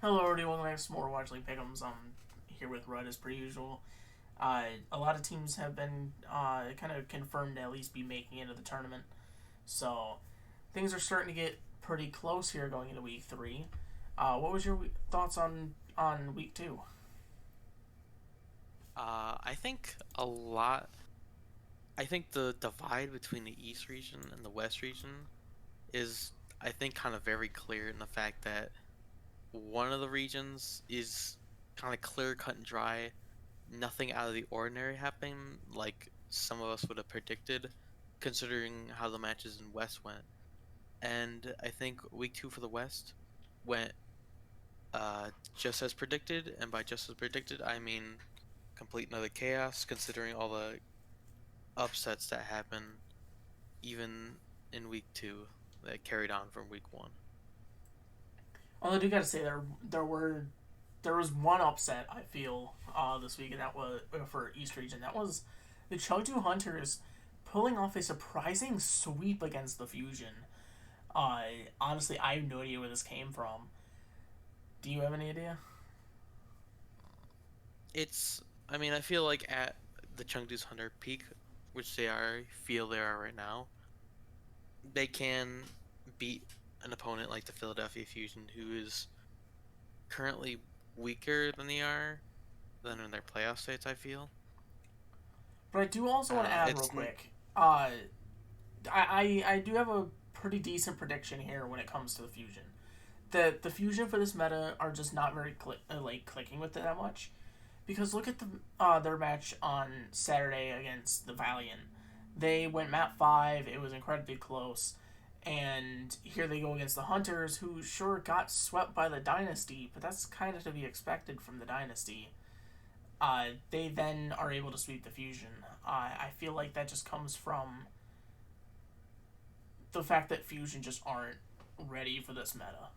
Hello, everyone. Welcome back to more Overwatch League Pick'ems. I'm here with Rudd as per usual. A lot of teams have been kind of confirmed to at least be making it into the tournament, so things are starting to get pretty close here going into week three. What was your thoughts on week two? I think a lot. I think the divide between the East region and the West region is, I think, kind of very clear in the fact that one of the regions is kind of clear cut and dry, nothing out of the ordinary happening, like some of us would have predicted, considering how the matches in West went. And I think week two for the West went just as predicted, and by just as predicted, I mean complete another chaos, considering all the upsets that happen even in week two that carried on from week one. Although I do gotta say there was one upset I feel this week, and that was for East region. That was the Chengdu Hunters pulling off a surprising sweep against the Fusion. Honestly, I have no idea where this came from. Do you have any idea? I mean, I feel like at the Chengdu's Hunter peak, which feel they are right now, they can beat an opponent like the Philadelphia Fusion, who is currently weaker than they are than in their playoff states, I feel. But I do also want to add real It's quick. I do have a pretty decent prediction here when it comes to the fusion. The fusion for this meta are just not very clicking with it that much. Because look at their match on Saturday against the Valiant. They went map 5. It was incredibly close. And here they go against the Hunters, who sure got swept by the Dynasty, but that's kind of to be expected from the Dynasty. They then are able to sweep the Fusion. I feel like that just comes from the fact that Fusion just aren't ready for this meta.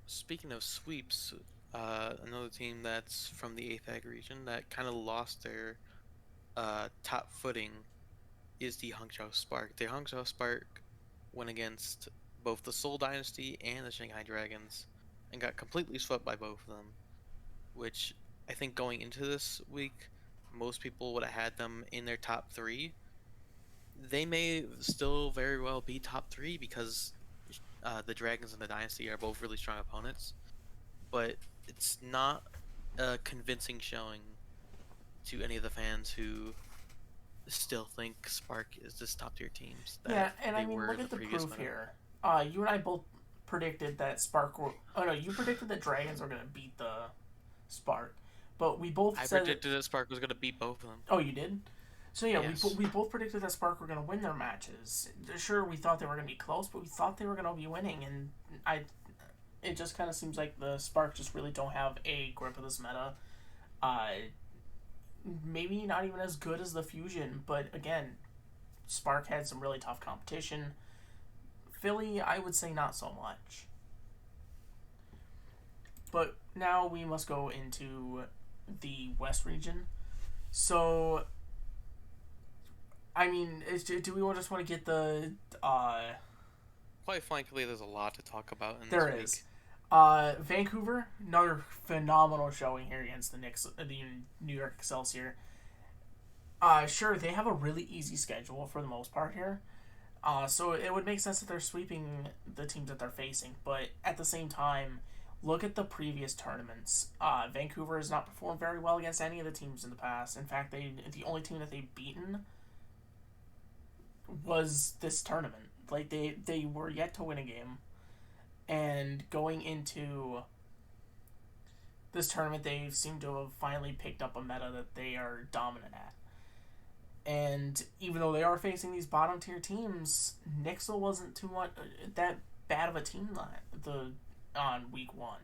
Speaking of sweeps, another team that's from the APAC region that kind of lost their top footing is the Hangzhou Spark. The Hangzhou Spark went against both the Seoul Dynasty and the Shanghai Dragons and got completely swept by both of them, which I think going into this week, most people would have had them in their top three. They may still very well be top three because the Dragons and the Dynasty are both really strong opponents, but it's not a convincing showing to any of the fans who still think Spark is this top tier teams that Yeah, and I they mean, were look in the at the previous proof meta. here. You and I both predicted that Spark were. Oh no, you predicted that Dragons were going to beat the Spark, but we both I said that. predicted that Spark was going to beat both of them. Oh, you did. So yeah, Yes. we both predicted that Spark were going to win their matches. Sure, we thought they were going to be close, but we thought they were going to be winning, and I. It just kind of seems like the Spark just really don't have a grip of this meta. Uh, Maybe not even as good as the Fusion, but again, Spark had some really tough competition. Philly, I would say not so much. But now we must go into the West region. So, I mean, do we just want to get the. Quite frankly, there's a lot to talk about in There this it is. week. Vancouver, another phenomenal showing here against the New York Excelsior. Sure, they have a really easy schedule for the most part here. So it would make sense that they're sweeping the teams that they're facing, but at the same time, look at the previous tournaments. Vancouver has not performed very well against any of the teams in the past. In fact, the only team that they've beaten was this tournament. Like they were yet to win a game, and going into this tournament, they seem to have finally picked up a meta that they are dominant at. And even though they are facing these bottom tier teams, Nixel wasn't too much that bad of a team the on week one.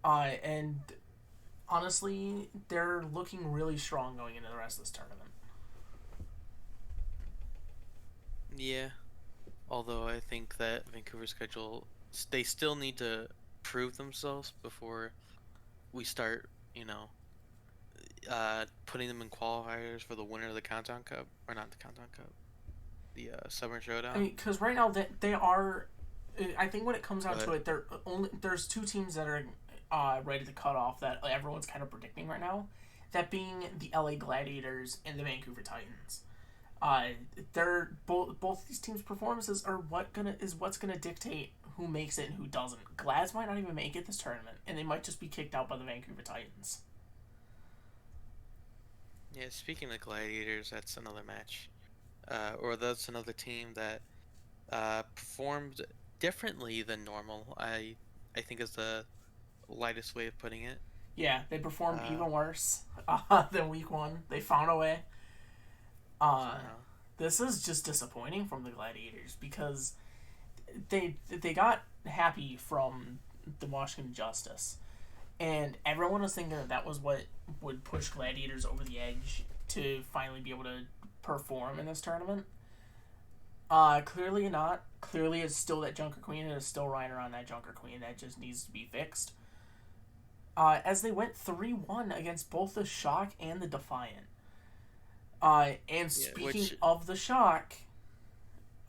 And honestly, they're looking really strong going into the rest of this tournament. Yeah, although I think that Vancouver's schedule, they still need to prove themselves before we start, putting them in qualifiers for the winner of the Countdown Cup, or not the Countdown Cup, the Summer I Showdown. mean, because right now they are. I think when it comes down to But it, there's two teams that are ready to cut off that everyone's kind of predicting right now. That being the LA Gladiators and the Vancouver Titans. Uh, they're both these teams' performances are what's gonna dictate who makes it and who doesn't. Glads might not even make it this tournament, and they might just be kicked out by the Vancouver Titans. yeah, speaking of gladiators, that's another match, or that's another team that performed differently than normal. I think is the lightest way of putting it. Yeah, they performed Uh, even worse than week one. They found a way. Uh, Somehow, this is just disappointing from the Gladiators because they got happy from the Washington Justice, and everyone was thinking that was what would push Gladiators over the edge to finally be able to perform in this tournament. Clearly not. Clearly, it's still that Junker Queen, and it's still riding around that Junker Queen that just needs to be fixed. As they went 3-1 against both the Shock and the Defiant. And yeah. speaking Which of the Shock,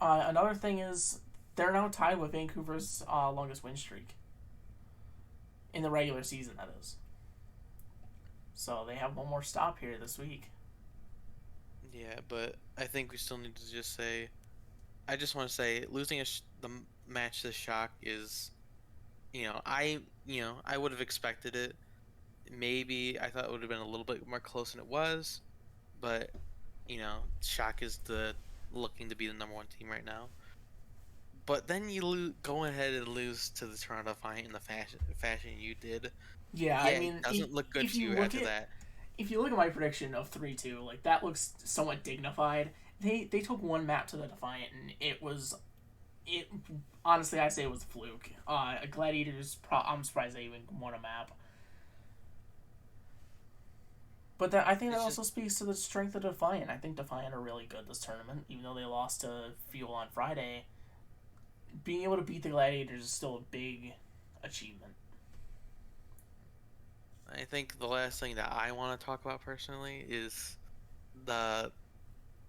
another thing is they're now tied with Vancouver's longest win streak in the regular season. That is. So they have one more stop here this week. yeah, but I think we still need to just say. I just want to say losing match to Shock is, I would have expected it. Maybe I thought it would have been a little bit more close than it was, but Shock is the looking to be the number one team right now. But then you go ahead and lose to the Toronto Defiant in the fashion you did. Yeah, Yeah, I it mean, doesn't look good if to you you look after at that. if you look at my prediction of 3-2, like that looks somewhat dignified. They took one map to the Defiant, and it. Honestly, I say it was a fluke. Gladiators. I'm surprised they even won a map. But I think that It's just also speaks to the strength of Defiant. I think Defiant are really good this tournament, even though they lost to Fuel on Friday. Being able to beat the Gladiators is still a big achievement. I think the last thing that I want to talk about personally is the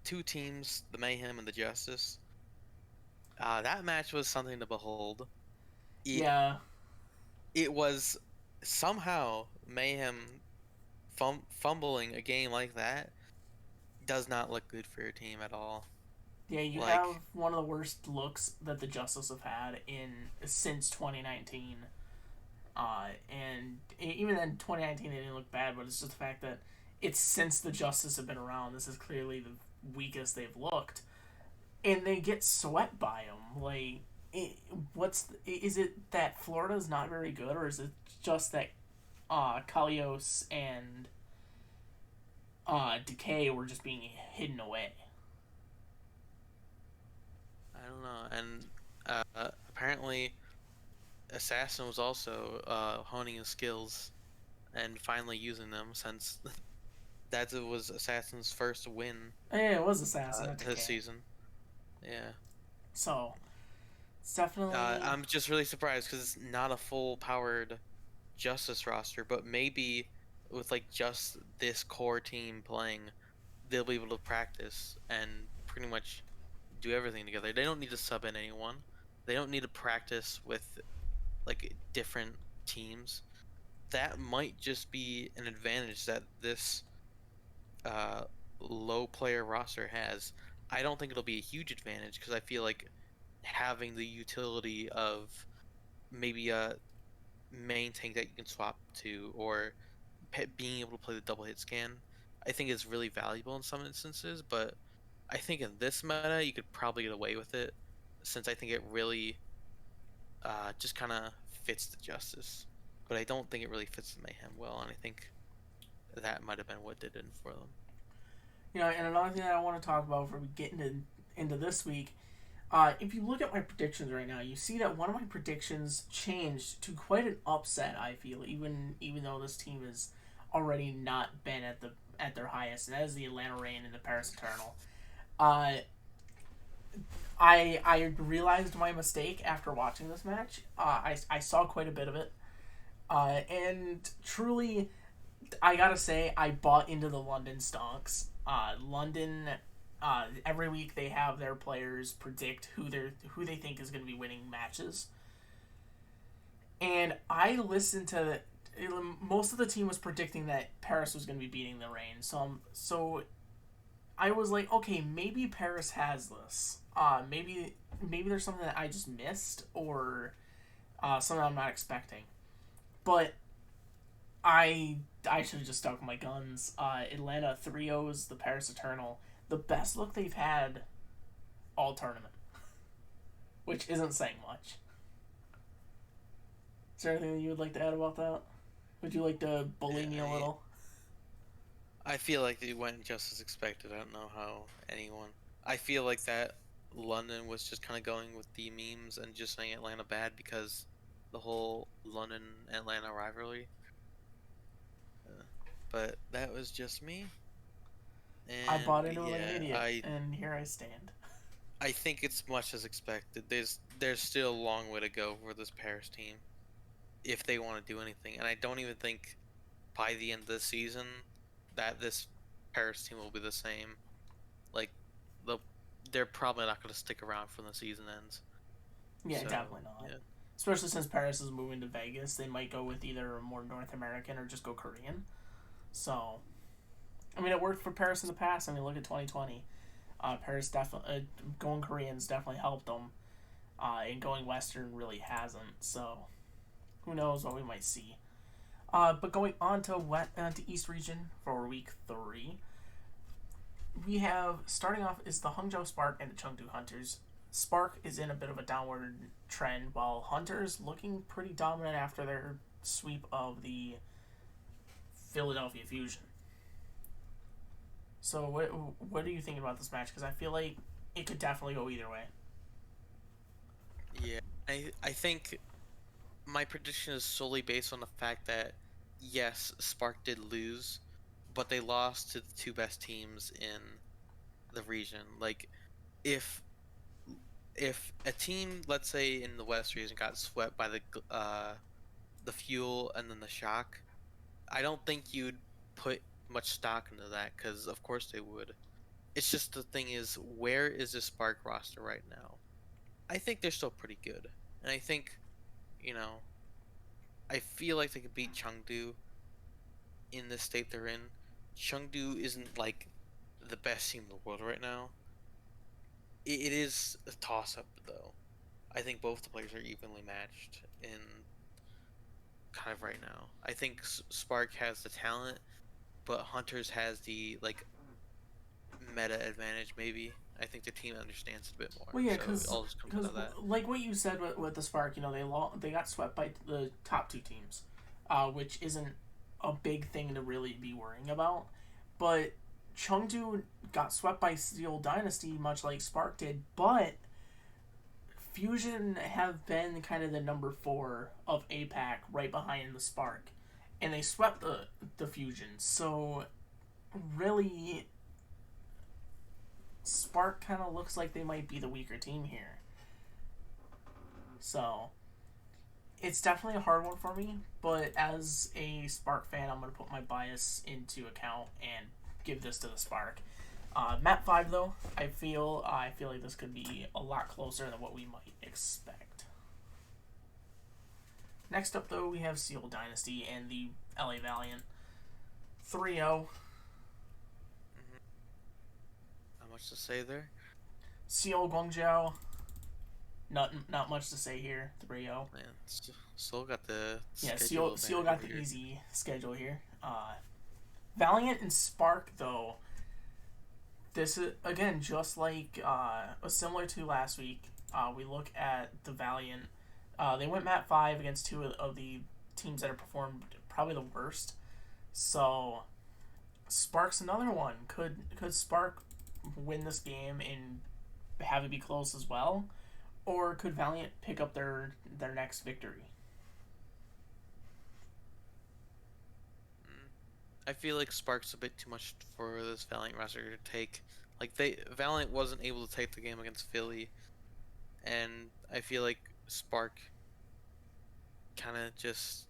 two teams, the Mayhem and the Justice. That match was something to behold. It Yeah, it was somehow Mayhem fumbling a game like that does not look good for your team at all. yeah. You have Like, one of the worst looks that the Justice have had in since 2019. And even in 2019 they didn't look bad, but it's just the fact that it's since the Justice have been around. This is clearly the weakest they've looked, and they get swept by them. Like, is it that Florida's not very good, or is it just that Kalios and Decay were just being hidden away? I don't know. And apparently, Assassin was also honing his skills and finally using them since that was Assassin's first win Yeah, it was Assassin, not this Decay. season. Yeah. So it's definitely I'm just really surprised because it's not a full powered Justice roster, but maybe with like just this core team playing, they'll be able to practice and pretty much do everything together. They don't need to sub in anyone. They don't need to practice with like different teams. That might just be an advantage that this uh, low player roster has. I don't think it'll be a huge advantage because I feel like having the utility of maybe a main tank that you can swap to or being able to play the double hit scan, I think is really valuable in some instances. But I think in this meta, you could probably get away with it since I think it really just kind of fits the Justice. But I don't think it really fits the Mayhem well, and I think that might have been what did it for them. And another thing that I want to talk about before we get into this week, if you look at my predictions right now, you see that one of my predictions changed to quite an upset. I feel even though this team has already not been at their highest, and that is the Atlanta Reign and the Paris Eternal. Uh, I realized my mistake after watching this match. I saw quite a bit of it, and truly, I gotta say I bought into the London stonks. London Every week they have their players predict who they think is going to be winning matches, and I listened to most of the team was predicting that Paris was going to be beating the Reign. So I was like, okay, maybe Paris has this. Maybe there's something that I just missed or something I'm not expecting. But I should have just stuck with my guns. Atlanta 3-0's the Paris Eternal, the best look they've had all tournament, which isn't saying much. Is there anything that you would like to add about that? Would you like to bully me a Yeah, little? I feel like it went just as expected. I don't know how anyone. I feel like that London was just kind of going with the memes and just saying Atlanta bad because the whole London Atlanta rivalry. But that was just me. I And bought into it like an yeah, idiot, I and here I stand. I think it's much as expected. There's still a long way to go for this Paris team if they want to do anything. And I don't even think by the end of the season that this Paris team will be the same. Like the they're probably not going to stick around when the season ends. Yeah, So definitely not. yeah, Especially since Paris is moving to Vegas, they might go with either more North American or just go Korean. So, I mean, it worked for Paris in the past. I mean, look at 2020. Paris definitely going Koreans definitely helped them, and going Western really hasn't. So, who knows what we might see. But going on to to East region for week 3, we have starting off is the Hangzhou Spark and the Chengdu Hunters. Spark is in a bit of a downward trend, while Hunters looking pretty dominant after their sweep of the Philadelphia Fusion. So what are you thinking about this match? Because I feel like it could definitely go either way. yeah. I think my prediction is solely based on the fact that yes, Spark did lose, but they lost to the two best teams in the region. Like if if a team, let's say in the West region, got swept by the Fuel and then the Shock, I don't think you'd put much stock into that because of course they would. It's just the thing is, where is the Spark roster right now? I think they're still pretty good, and I think you know I feel like they could beat Chengdu in the state they're in. Chengdu isn't like the best team in the world right now. It is a toss up though. I think both the players are evenly matched in kind of right now. I think Spark has the talent, but Hunters has the like meta advantage maybe. I think the team understands it a bit more, Well, yeah, so it because all just comes down to that. like what you said with the Spark, they got swept by the top two teams, which isn't a big thing to really be worrying about. But Chengdu got swept by Steel Dynasty, much like Spark did, but Fusion have been kind of the number 4 of APAC, right behind the Spark, and they swept the Fusion. So really, Spark kind of looks like they might be the weaker team here. So it's definitely a hard one for me, but as a Spark fan, I'm going to put my bias into account and give this to the Spark. Map 5 though, I feel like this could be a lot closer than what we might expect. Next up though, we have Seal Dynasty and the LA Valiant. 3-0. Hmm. Not much to say there. Seal Guangzhou, not much to say here. 3-0. Man, still got the Yeah, schedule Seal advantage got the over here. easy schedule here. Valiant and Spark though, this is again just like similar to last week. We look at the Valiant. They went map 5 against two of the teams that have performed probably the worst. So Spark's another one. Could Spark win this game and have it be close as well, or could Valiant pick up their next victory? Mm. I feel like Spark's a bit too much for this Valiant roster to take. Like they Valiant wasn't able to take the game against Philly, and I feel like Spark kind of just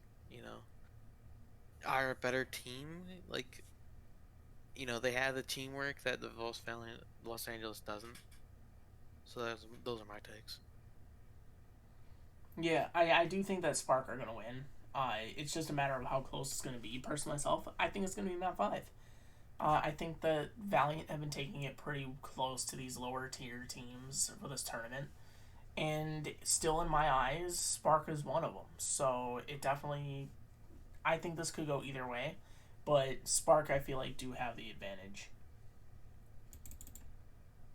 are a better team. Like they have the teamwork that the Los Angeles doesn't. So those are my takes. Yeah, I do think that Spark are gonna win. It's just a matter of how close it's gonna be. Personally, myself, I think it's gonna be map 5. I think that Valiant have been taking it pretty close to these lower tier teams for this tournament, and still in my eyes, Spark is one of them. So it definitely, I think this could go either way, but Spark I feel like do have the advantage.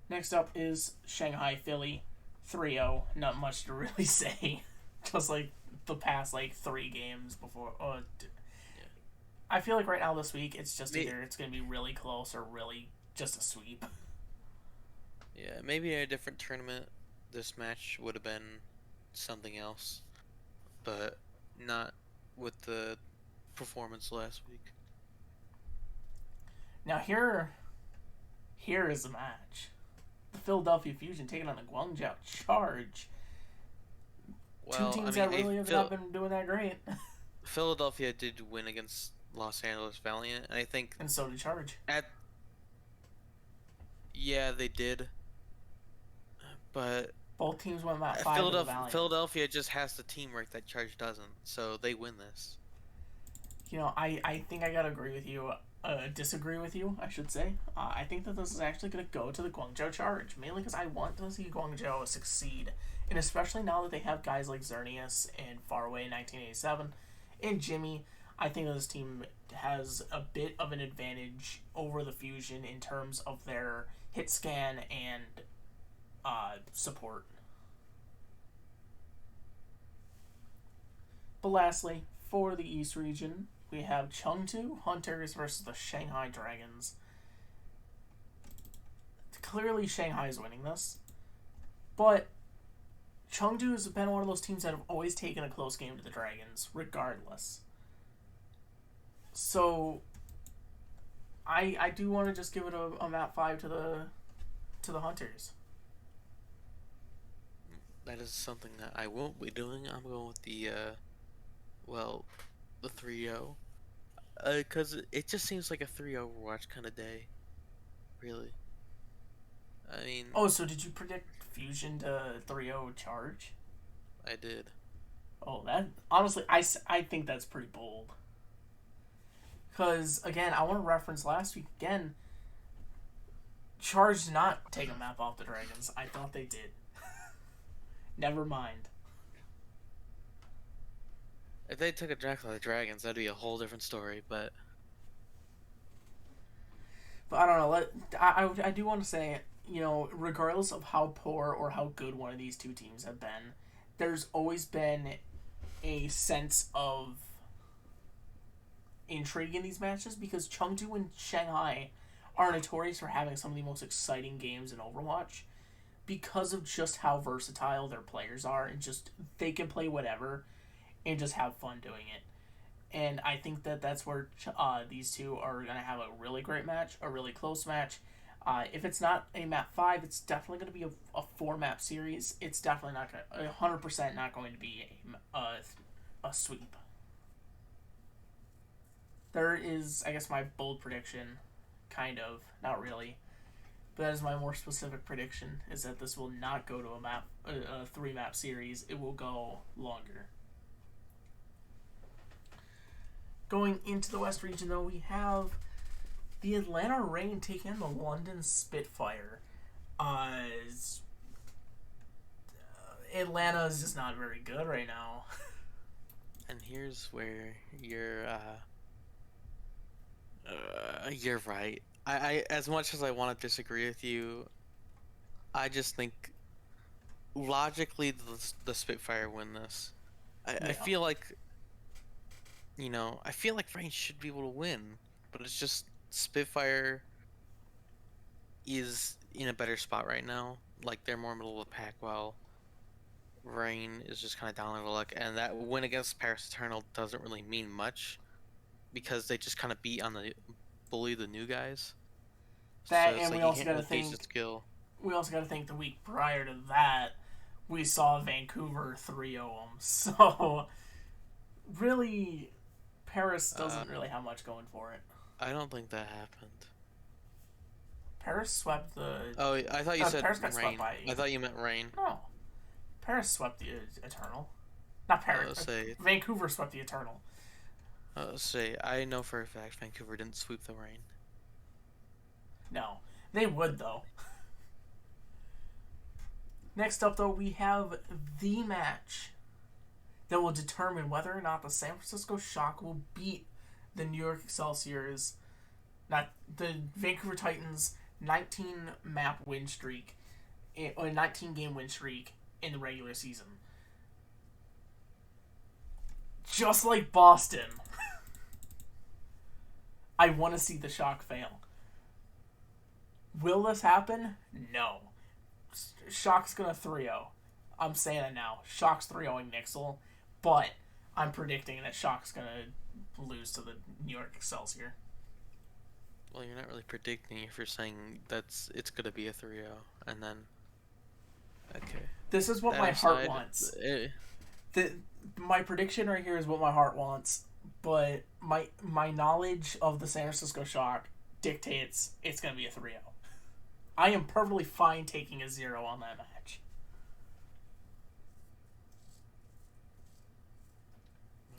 Next up is Shanghai Philly 3-0. Not much to really say, just like the past like 3 games before. Yeah. I feel like right now this week it's just May- either it's gonna be really close or really just a sweep. yeah, maybe in a different tournament, this match would have been something else, but not with the performance last week. Now here is the match. The Philadelphia Fusion taking on the Guangzhou Charge. Two Well, I teams mean, that really have not been doing that great. Philadelphia did win against Los Angeles Valiant, and I think And so did Charge. at yeah they did, but Both teams went map 5 with the Valiant. Philadelphia just has the teamwork that Charge doesn't, so they win this. I think I gotta agree with you. Disagree with you, I should say. I think that this is actually going to go to the Guangzhou Charge, mainly because I want to see Guangzhou succeed. And especially now that they have guys like Xerneas and Faraway 1987 and Jimmy, I think that this team has a bit of an advantage over the Fusion in terms of their hit scan and support. But lastly, for the East region, we have Chengdu Hunters versus the Shanghai Dragons. Clearly, Shanghai's winning this, but Chengdu has been one of those teams that have always taken a close game to the Dragons, regardless. So, I do want to just give it a map 5 to the Hunters. That is something that I won't be doing. I'm going with the 3-0. Because it just seems like a 3 Overwatch kind of day. Really. I mean... Oh, so did you predict Fusion to 3-0 Charge? I did. Oh, that... Honestly, I think that's pretty bold. Because, again, I want to reference last week again. Charge did not take a map off the Dragons. I thought they did. Never mind. If they took a draft off the Dragons, that'd be a whole different story, but... But I don't know. I do want to say, regardless of how poor or how good one of these two teams have been, there's always been a sense of intrigue in these matches because Chengdu and Shanghai are notorious for having some of the most exciting games in Overwatch because of just how versatile their players are and just they can play whatever and just have fun doing it. And I think that that's where these two are going to have a really great match, a really close match. If it's not a map 5, it's definitely going to be a 4-map series. It's definitely not going to, 100% not going to be a sweep. There is, I guess, my bold prediction, kind of, not really. But that is my more specific prediction, is that this will not go to a 3-map series. It will go longer. Going into the West region, though, we have the Atlanta Reign taking on the London Spitfire. Atlanta is just not very good right now. And here's where you're right. I as much as I want to disagree with you, I just think logically the Spitfire win this. I feel like I feel like Reign should be able to win, but it's just Spitfire is in a better spot right now. Like they're more middle of the pack while Reign is just kind of down on the luck, and that win against Paris Eternal doesn't really mean much because they just kind of bully the new guys. That, So it's and like we you also can't got to really gauge think. the skill. We also got to think the week prior to that, we saw Vancouver 3-0 them. So really, Paris doesn't really have much going for it. I don't think that happened. Paris swept the. Oh, I thought you said Paris got swept rain. by. I thought you meant rain. No, Paris swept the Eternal. Not Paris. Say, Vancouver swept the Eternal. I know for a fact Vancouver didn't sweep the rain. No, they would though. Next up, though, we have the match that will determine whether or not the San Francisco Shock will beat the New York Excelsiors, not the Vancouver Titans' 19 map win streak, or 19 game win streak in the regular season. Just like Boston, I want to see the Shock fail. Will this happen? No. Shock's gonna 3-0. I'm saying it now. Shock's 3-0ing Nixel, but I'm predicting that Shock's gonna lose to the New York Excelsior. Well, you're not really predicting if you're saying it's gonna be a 3-0, and then okay. This is what my heart wants. My prediction right here is what my heart wants, but my knowledge of the San Francisco Shock dictates it's gonna be a 3-0. I am perfectly fine taking a 0 on that match.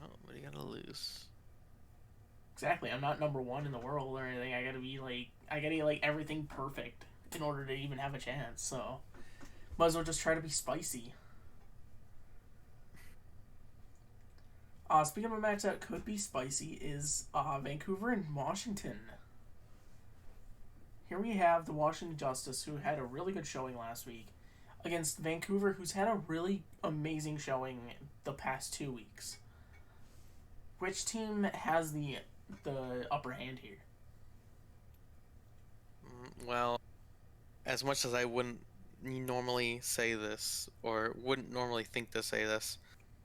Well, what do you gotta lose? Exactly. I'm not number 1 in the world or anything. I gotta get everything perfect in order to even have a chance. So, might as well just try to be spicy. Speaking of a match that could be spicy is Vancouver and Washington. Here we have the Washington Justice, who had a really good showing last week, against Vancouver, who's had a really amazing showing the past 2 weeks. Which team has the upper hand here? Well, as much as I wouldn't normally say this, or wouldn't normally think to say this,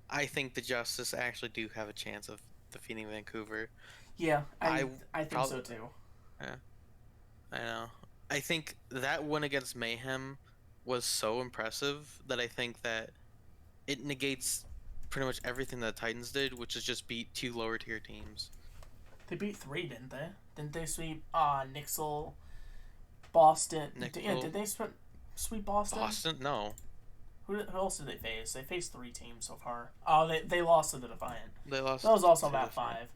I think the Justice actually do have a chance of defeating Vancouver. Yeah, I think so too. Yeah. I know. I think that win against Mayhem was so impressive that I think that it negates pretty much everything that the Titans did, which is just beat 2 lower tier teams. They beat 3, didn't they? Didn't they sweep Nixel, Boston? Did they sweep Boston? Boston? No. Who else did they face? They faced 3 teams so far. Oh, they lost to the Defiant. They lost. That was also about 5.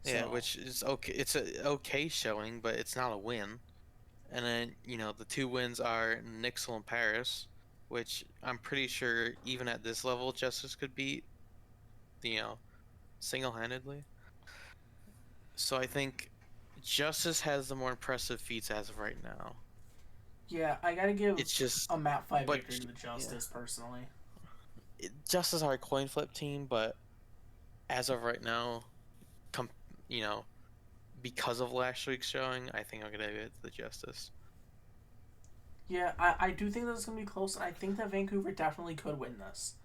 Yeah, which is okay. It's a okay showing, but it's not a win. And then the 2 wins are Nixel and Paris, which I'm pretty sure even at this level Justice could beat, single-handedly. So I think Justice has the more impressive feats as of right now. Yeah, I gotta give it's just a map 5 victory to the Justice personally. Justice are a coin flip team, but as of right now, because of last week's showing, I think I'm gonna give it to the Justice. Yeah, I do think that it's gonna be close. I think that Vancouver definitely could win this.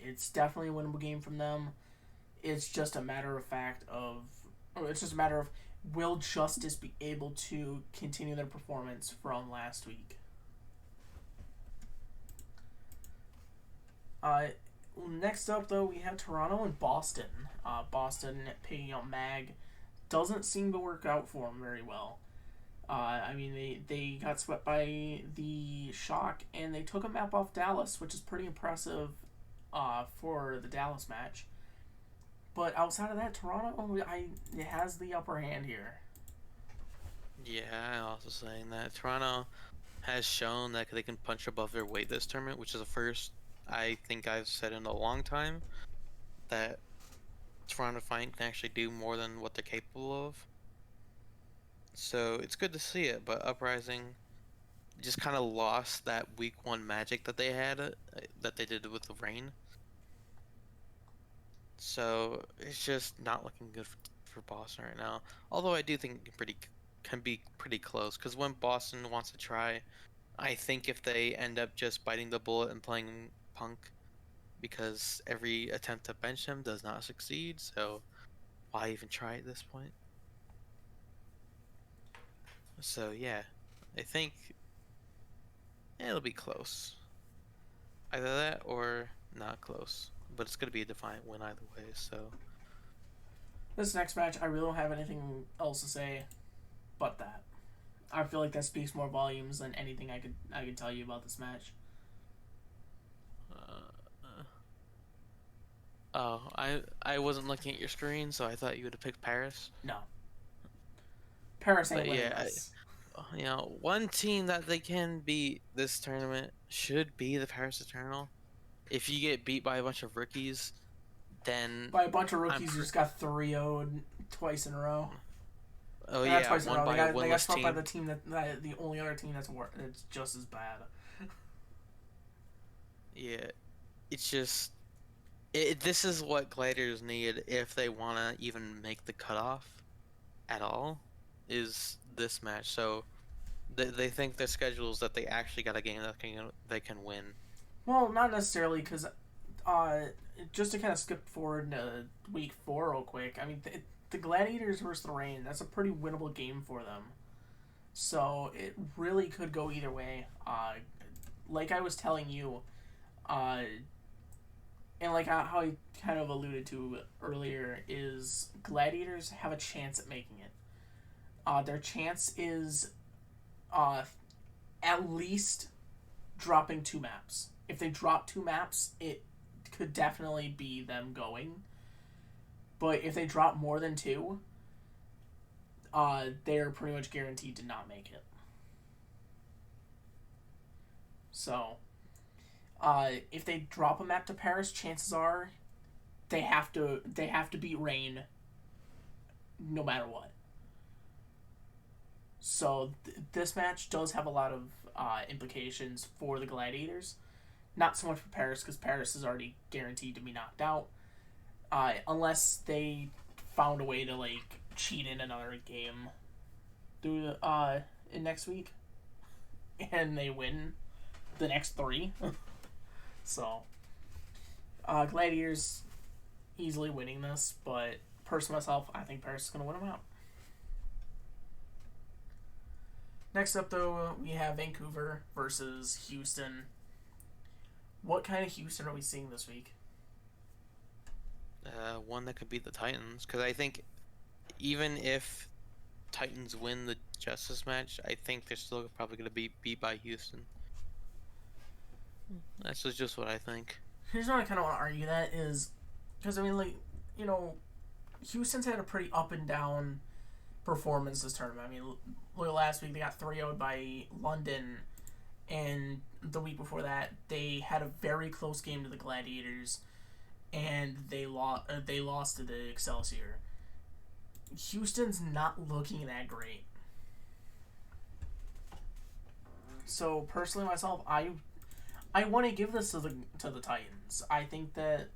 It's definitely a winnable game from them. It's just a matter of will Justice be able to continue their performance from last week? Next up, though, we have Toronto and Boston. Boston picking up Mag doesn't seem to work out for them very well. They got swept by the Shock, and they took a map off Dallas, which is pretty impressive for the Dallas match. But outside of that, Toronto it has the upper hand here. Yeah, I'm also saying that Toronto has shown that they can punch above their weight this tournament, which is the first I think I've said in a long time that Toronto Defiant can actually do more than what they're capable of. So it's good to see it, but Uprising just kind of lost that week 1 magic that they had, that they did with the rain. So it's just not looking good for Boston right now. Although I do think it can be pretty close, because when Boston wants to try, I think if they end up just biting the bullet and playing Punk, because every attempt to bench him does not succeed, so why even try at this point? So yeah, I think it'll be close. Either that or not close. But it's going to be a Defiant win either way, so... This next match, I really don't have anything else to say but that. I feel like that speaks more volumes than anything I could tell you about this match. Uh, oh, I wasn't looking at your screen, so I thought you would have picked Paris. No, Paris ain't But winning yeah, this. one team that they can beat this tournament should be the Paris Eternal. If you get beat by a bunch of rookies, then By a bunch of I'm rookies who just got 3-0'd twice in a row. oh Not yeah, twice in a one row. by They a got winless swept by team. the team that the only other team that's just as bad. Yeah, it's just this is what Gladiators need if they want to even make the cutoff at all, is this match. So they think their schedules that they actually got a game that they can win. Well, not necessarily, because uh, just to kind of skip forward to week 4 real quick. I mean, the Gladiators versus the Reign, that's a pretty winnable game for them. So it really could go either way. Like I was telling you, uh, and like how I kind of alluded to earlier, is Gladiators have a chance at making it. Their chance is uh, at least dropping 2 maps. If they drop 2 maps, it could definitely be them going. But if they drop more than 2, they're pretty much guaranteed to not make it. So, if they drop a map to Paris, chances are they have to beat Rain no matter what. So this match does have a lot of implications for the Gladiators. Not so much for Paris, because Paris is already guaranteed to be knocked out, unless they found a way to like cheat in another game through in next week, and they win the next 3. So Gladiators easily winning this, but personally myself, I think Paris is going to win them out. Next up, though, we have Vancouver versus Houston. What kind of Houston are we seeing this week? One that could beat the Titans, because I think even if Titans win the Justice match, I think they're still probably going to be beat by Houston. That's just what I think. Here's what I kind of want to argue that is, because I mean, like, you know, Houston's had a pretty up and down performance this tournament. I mean, look, last week they got 3-0'd by London, and the week before that they had a very close game to the Gladiators, and they lost to the Excelsior. Houston's not looking that great. So personally, myself, I want to give this to the Titans. I think that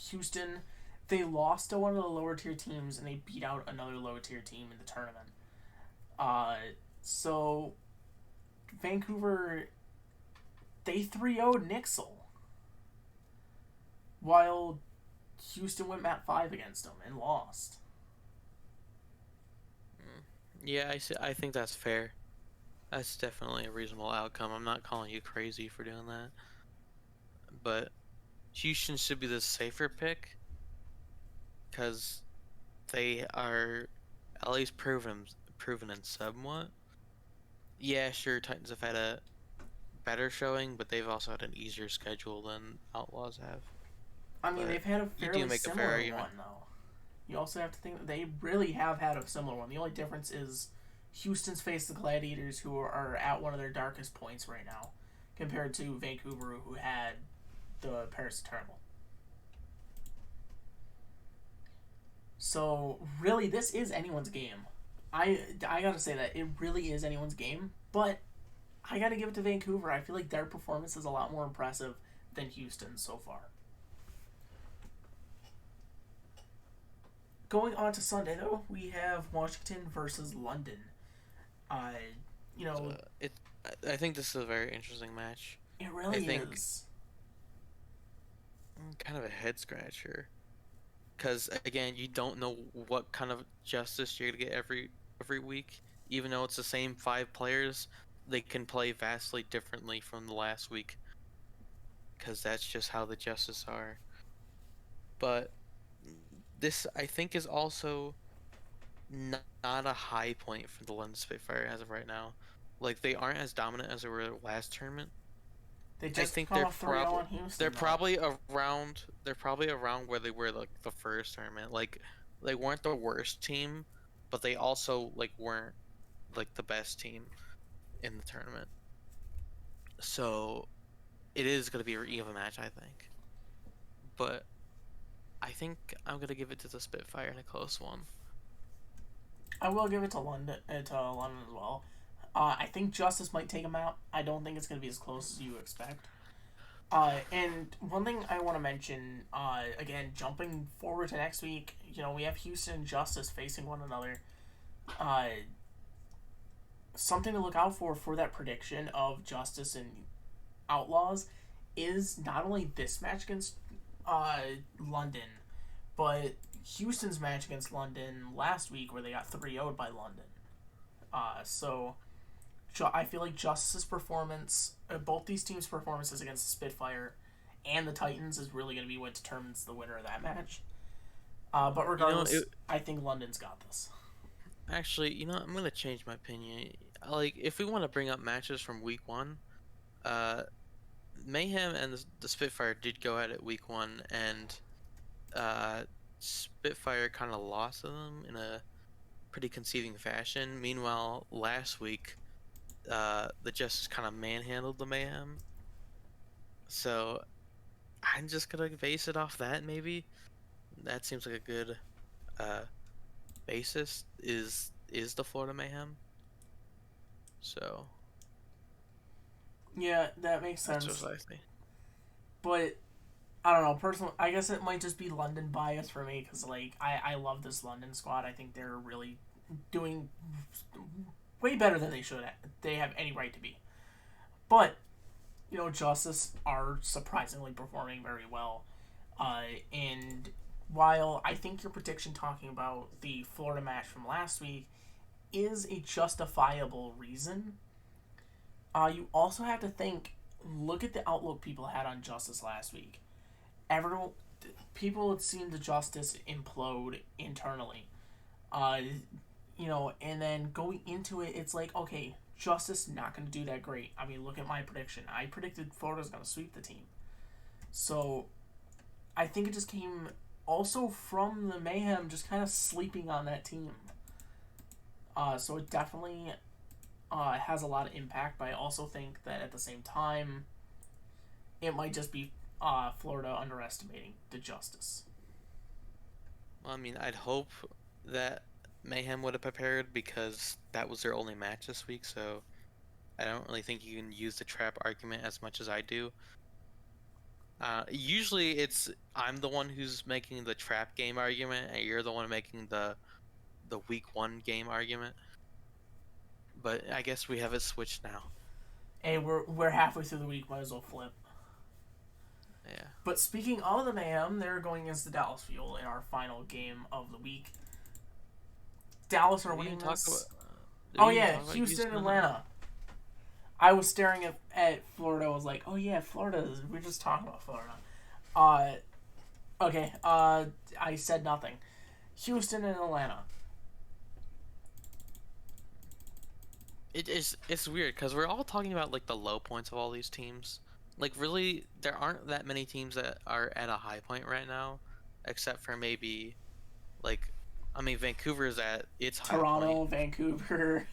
Houston, they lost to one of the lower tier teams and they beat out another lower tier team in the tournament. So Vancouver, they 3-0'd Nixel, while Houston went map 5 against them and lost. Yeah, I think that's fair. That's definitely a reasonable outcome. I'm not calling you crazy for doing that. But Houston should be the safer pick, because they are at least proven in somewhat. Yeah, sure, Titans have had a better showing, but they've also had an easier schedule than Outlaws have. I mean, But they've had a you do fairly make a fair similar argument. one, though. You also have to think that they really have had a similar one. The only difference is Houston's faced the Gladiators, who are at one of their darkest points right now, compared to Vancouver, who had the Paris Eternal. So really, this is anyone's game. I gotta say that it really is anyone's game, but I gotta give it to Vancouver. I feel like their performance is a lot more impressive than Houston so far. Going on to Sunday, though, we have Washington versus London. Uh, you know, It. I think this is a very interesting match. it I really think is. kind of a head scratcher, because again, you don't know what kind of justice you're gonna get every week. Even though it's the same 5 players, they can play vastly differently from the last week, because that's just how the justice are. But this, I think, is also not a high point for the London Spitfire as of right now. Like they aren't as dominant as they were last tournament. They I just think come off 3-0 on they're Houston though. probably around where they were like the first tournament. Like they weren't the worst team, but they also like weren't like the best team in the tournament. So it is going to be an even match, I think. But I think I'm going to give it to the Spitfire in a close one. I will give it to London as well. I think Justice might take him out. I don't think it's going to be as close as you expect. And one thing I want to mention, again, jumping forward to next week, we have Houston and Justice facing one another. Uh, Something to look out for that prediction of Justice and Outlaws is not only this match against uh, London, but Houston's match against London last week where they got 3-0'd by London. So I feel like Justice's performance, both these teams' performances against the Spitfire and the Titans is really going to be what determines the winner of that match. But regardless, I think London's got this. Actually, I'm going to change my opinion. Like, if we want to bring up matches from week one, uh, Mayhem and the Spitfire did go at it week one, and Spitfire kind of lost to them in a pretty conceding fashion. Meanwhile, last week, the Justice kind of manhandled the Mayhem. So I'm just gonna base it off that. Maybe that seems like a good uh, basis. Is the Florida Mayhem? So Yeah, that makes that's sense. just what I think. But I don't know. Personally, I guess it might just be London bias for me because like I love this London squad. I think they're really doing way better than they should. They have any right to be. But Justice are surprisingly performing very well. And while I think your prediction talking about the Florida match from last week is a justifiable reason, you also have to look at the outlook people had on Justice last week. Everyone, people had seen the Justice implode internally. Uh, and then going into it, it's like, okay, Justice not going to do that great. I mean, look at my prediction. I predicted Florida's going to sweep the team. So I think it just came also from the Mayhem just kind of sleeping on that team. So it definitely has a lot of impact, but I also think that at the same time, it might just be Florida underestimating the Justice. Well, I mean, I'd hope that Mayhem would have prepared because that was their only match this week. So I don't really think you can use the trap argument as much as I do. Usually it's I'm the one who's making the trap game argument, and you're the one making the week one game argument. But I guess we have it switched now. Hey, we're halfway through the week. Might as well flip. Yeah. But speaking of the Mayhem, they're going against the Dallas Fuel in our final game of the week. Dallas are winning this. Oh yeah, Houston, Atlanta. I was staring at Florida. I was like, oh yeah, Florida. We're just talking about Florida. Okay. I said nothing. Houston and Atlanta. It's weird because we're all talking about like the low points of all these teams. Like really, there aren't that many teams that are at a high point right now, except for maybe, like, I mean, Vancouver is at its high Toronto, point. Vancouver.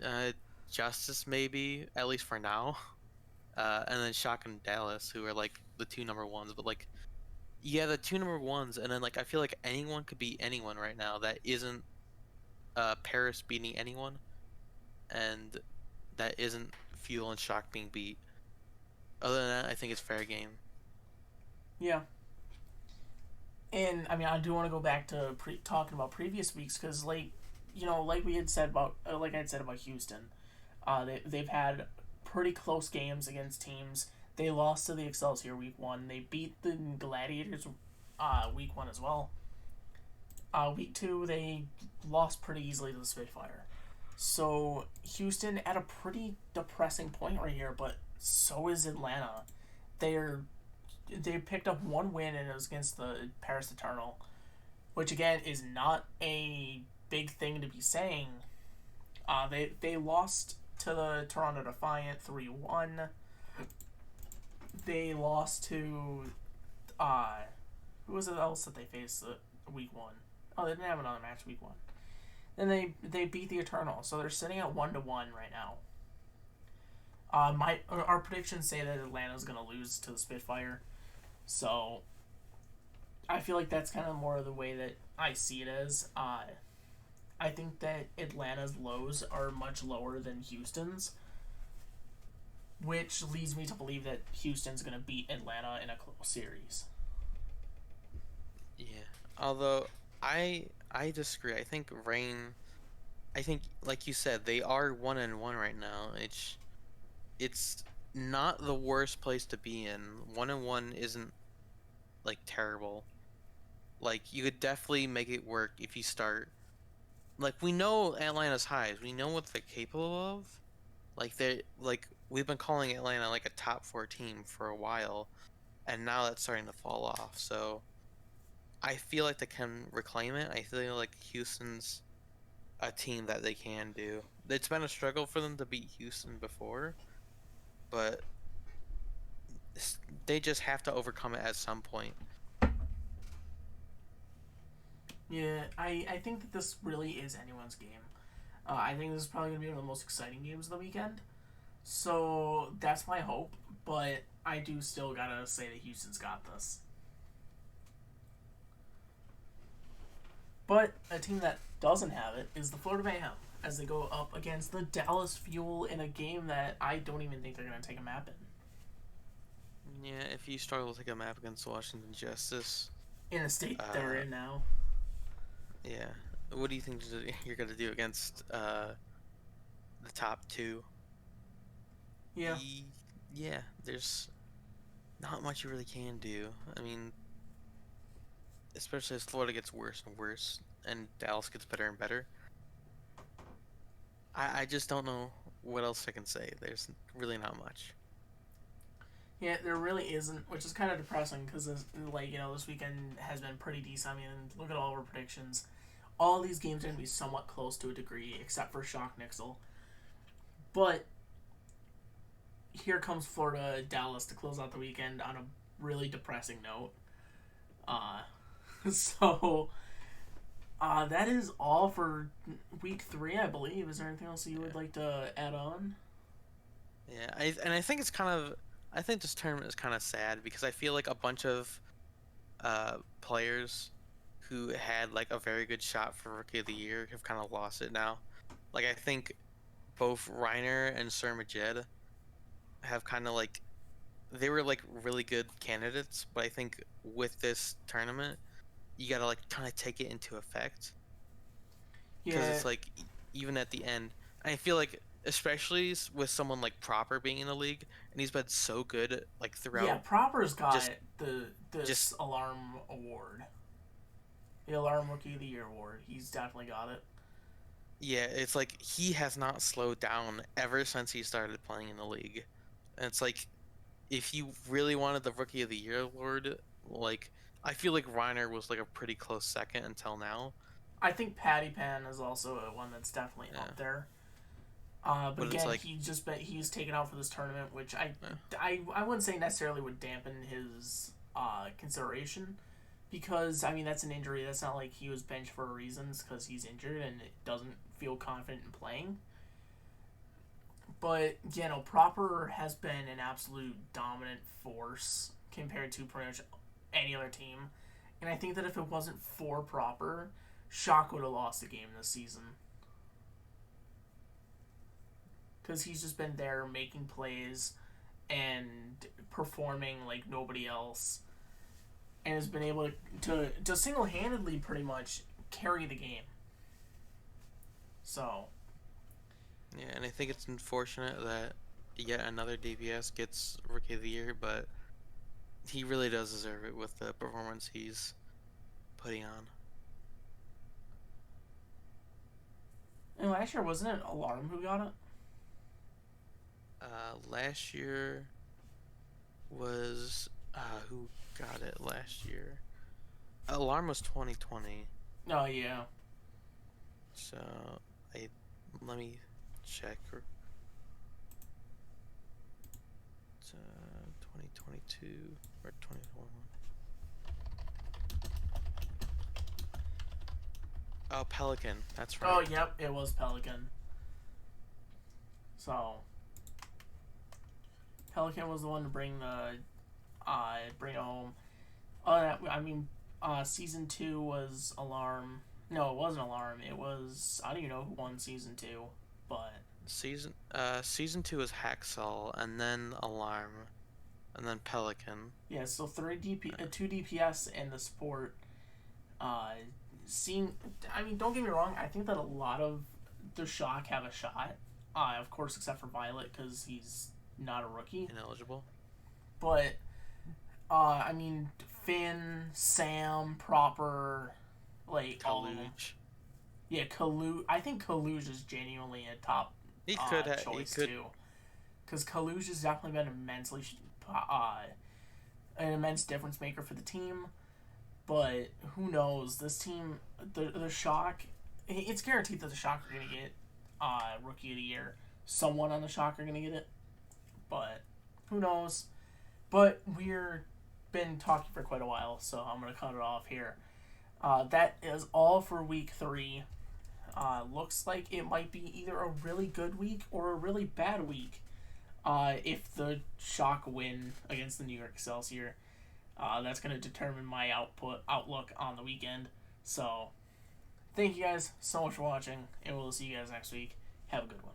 Uh, Justice maybe at least for now. And then Shock and Dallas, who are like the two number ones. But like, yeah, the two number ones, and then like I feel like anyone could beat anyone right now that isn't Paris beating anyone, and that isn't Fuel and Shock being beat. Other than that, I think it's fair game. Yeah. And I mean, I do want to go back to talking about previous weeks because, like, like we had said about, like I had said about Houston, they've had pretty close games against teams. They lost to the Excelsior week one. They beat the Gladiators week one as well. Week two, they lost pretty easily to the Spitfire. So Houston at a pretty depressing point right here, but so is Atlanta. They're they picked up one win and it was against the Paris Eternal, which again is not a big thing to be saying. They lost to the Toronto Defiant 3-1. They lost to who was it else that they faced week one? Oh, they didn't have another match week one. Then they beat the Eternal, so they're sitting at 1-1 right now. Our predictions say that Atlanta's gonna lose to the Spitfire, so I feel like that's kind of more of the way that I see it as. I think that Atlanta's lows are much lower than Houston's, which leads me to believe that Houston's gonna beat Atlanta in a close series. Yeah. Although I disagree. I think Rain. I think, like you said, they are 1-1 right now. It's not the worst place to be in. 1-1 isn't like terrible. Like you could definitely make it work if you start. Like we know Atlanta's highs. We know what they're capable of. Like we've been calling Atlanta like a top four team for a while, and now that's starting to fall off. So I feel like they can reclaim it. I feel like Houston's a team that they can do. It's been a struggle for them to beat Houston before, but they just have to overcome it at some point. Yeah, I think that this really is anyone's game. I think this is probably going to be one of the most exciting games of the weekend. So that's my hope, but I do still gotta say that Houston's got this. But a team that doesn't have it is the Florida Mayhem, as they go up against the Dallas Fuel in a game that I don't even think they're going to take a map in. Yeah, if you struggle to take a map against Washington Justice, In a state that they're in now. yeah. What do you think you're gonna do against the top two? Yeah. Yeah, there's not much you really can do. I mean, especially as Florida gets worse and worse, and Dallas gets better and better. I just don't know what else I can say. There's really not much. Yeah, there really isn't, which is kind of depressing because, this weekend has been pretty decent. I mean, look at all of our predictions. All these games are going to be somewhat close to a degree, except for Shock Nixel. But here comes Florida Dallas to close out the weekend on a really depressing note. So that is all for week 3, I believe. Is there anything else you would like to add on? Yeah, I think it's kind of I think this tournament is kind of sad because I feel like a bunch of players who had like a very good shot for Rookie of the Year have kind of lost it now. Like I think both Reiner and Sir Majed have kind of like they were like really good candidates, but I think with this tournament, you gotta like kind of take it into effect because Yeah, it's like even at the end, I feel like especially with someone like Proper being in the league and he's been so good like yeah. throughout Proper's got just this just alarm award, the Alarm Rookie of the Year award. He's definitely got it. yeah, it's like he has not slowed down ever since he started playing in the league. And it's like if you really wanted the Rookie of the Year award, like I feel like Reiner was like a pretty close second until now. I think Patty Pan is also one that's definitely Yeah. up there. But But it's again, like he's taken out for this tournament, which yeah. I wouldn't say necessarily would dampen his consideration, because I mean that's an injury. That's not like he was benched for a reason. It's because he's injured and it doesn't feel confident in playing. But Proper has been an absolute dominant force compared to pretty much any other team, and I think that if it wasn't for Proper, Shock would have lost the game this season. Because he's just been there making plays and performing like nobody else, and has been able to single handedly pretty much carry the game. So Yeah, and I think it's unfortunate that yet another DPS gets Rookie of the Year, but he really does deserve it with the performance he's putting on. and last year wasn't it Alarm who got it? Last year was who got it last year? Alarm was 2020. Oh yeah, So, I let me check. 2022 or 2021. Oh, Pelican. That's Oh, right. yep, it was Pelican. So Pelican was the one to bring it home. I mean, season 2 was Alarm. No, it wasn't Alarm. It was, I don't even know who won season 2, but Season 2 was Hacksaw, and then Alarm, and then Pelican. yeah. So 2 DPS and the support. Uh, seeing, I mean, don't get me wrong. I think that a lot of the Shock have a shot. Of course, except for Violet because he's not a rookie. Ineligible. But I mean, Finn, Sam, Proper, like all of them. Kaluge. Yeah, Kaluge. I think Kaluge is genuinely a top He choice could. too, because Kaluge has definitely been an immense difference maker for the team. But who knows? This team, the Shock, it's guaranteed that the Shock are gonna get Rookie of the Year. Someone on the Shock are gonna get it, but who knows? But we're been talking for quite a while, so I'm gonna cut it off here. That is all for week 3. Looks like it might be either a really good week or a really bad week. If the Shock win against the New York Excelsior, that's going to determine my outlook on the weekend. So, thank you guys so much for watching, and we'll see you guys next week. Have a good one.